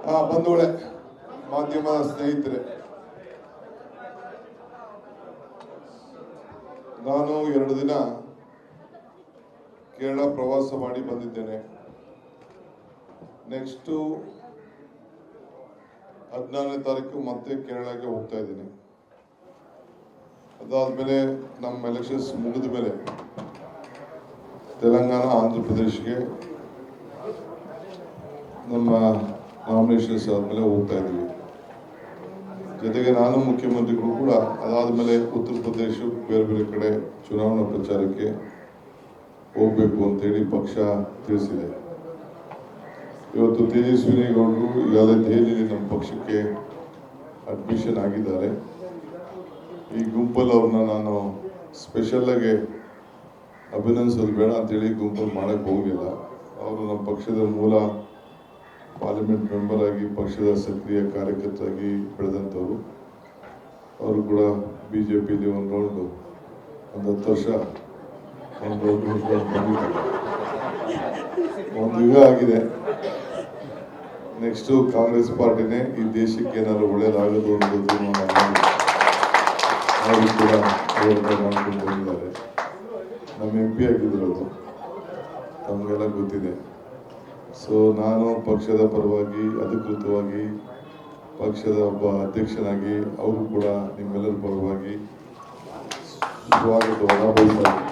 ಬಂಧುಗಳೇ, ಮಾಧ್ಯಮದ ಸ್ನೇಹಿತರೆ, ನಾನು 2 ದಿನ ಕೇರಳ ಪ್ರವಾಸ ಮಾಡಿ ಬಂದಿದ್ದೇನೆ. ನೆಕ್ಸ್ಟ್ 14ನೇ ತಾರೀಕು ಮತ್ತೆ ಕೇರಳಕ್ಕೆ ಹೋಗ್ತಾ ಇದ್ದೀನಿ. ಅದಾದ್ಮೇಲೆ ನಮ್ಮ ಎಲೆಕ್ಷನ್ಸ್ ಮುಗಿದ ಮೇಲೆ ತೆಲಂಗಾಣ, ಆಂಧ್ರ ಪ್ರದೇಶಕ್ಕೆ ನಮ್ಮ ನಾಮಿನೇಷನ್ಸ್ ಆದಮೇಲೆ ಹೋಗ್ತಾ ಇದ್ದೀವಿ. ಜೊತೆಗೆ ನಾನು ಮುಖ್ಯಮಂತ್ರಿಗಳು ಕೂಡ ಅದಾದಮೇಲೆ ಉತ್ತರ ಪ್ರದೇಶ ಬೇರೆ ಬೇರೆ ಕಡೆ ಚುನಾವಣಾ ಪ್ರಚಾರಕ್ಕೆ ಹೋಗಬೇಕು ಅಂತೇಳಿ ಪಕ್ಷ ತಿಳಿಸಿದೆ. ಇವತ್ತು ತೇಜಸ್ವಿನಿ ಗೌಡರು ಈಗಾಗಲೇ ದೆಹಲಿಯಲ್ಲಿ ನಮ್ಮ ಪಕ್ಷಕ್ಕೆ ಅಡ್ಮಿಷನ್ ಆಗಿದ್ದಾರೆ. ಈ ಗುಂಪಲ್ಲಿ ಅವ್ರನ್ನ ನಾನು ಸ್ಪೆಷಲ್ಲಾಗಿ ಅಭಿನಂದಿಸೋದು ಬೇಡ ಅಂತೇಳಿ ಗುಂಪಲ್ಲಿ ಮಾಡೋಕ್ಕೆ ಹೋಗಿಲ್ಲ. ಅವರು ನಮ್ಮ ಪಕ್ಷದ ಮೂಲ ಪಾರ್ಲಿಮೆಂಟ್ ಮೆಂಬರ್ ಆಗಿ ಪಕ್ಷದ ಸಕ್ರಿಯ ಕಾರ್ಯಕರ್ತರಾಗಿ ಬೆಳೆದಂಥವ್ರು. ಅವರು ಕೂಡ BJPಯಲ್ಲಿ ಒಂದು 10 ವರ್ಷ ಒಂದು ಯುಗ ಆಗಿದೆ. ನೆಕ್ಸ್ಟು ಕಾಂಗ್ರೆಸ್ ಪಾರ್ಟಿನೇ ಈ ದೇಶಕ್ಕೆ ಏನಾದ್ರು ಒಳ್ಳೇದಾಗೋದು ಅನ್ನೋದು ತೀರ್ಮಾನ ಮಾಡಿ ಅವರು ಕೂಡ ಹೋರಾಟ ಮಾಡ್ಕೊಂಡು ಬಂದಿದ್ದಾರೆ. ನಮ್ಮ MP ಆಗಿದ್ರು, ಅದು ತಮಗೆಲ್ಲ ಗೊತ್ತಿದೆ. ಸೊ ನಾನು ಪಕ್ಷದ ಪರವಾಗಿ ಅಧಿಕೃತವಾಗಿ ಪಕ್ಷದ ಒಬ್ಬ ಅಧ್ಯಕ್ಷನಾಗಿ ಅವರು ಕೂಡ ನಿಮ್ಮೆಲ್ಲರ ಪರವಾಗಿ ಸ್ವಾಗತವನ್ನು ಬಯಸ್ತಾರೆ.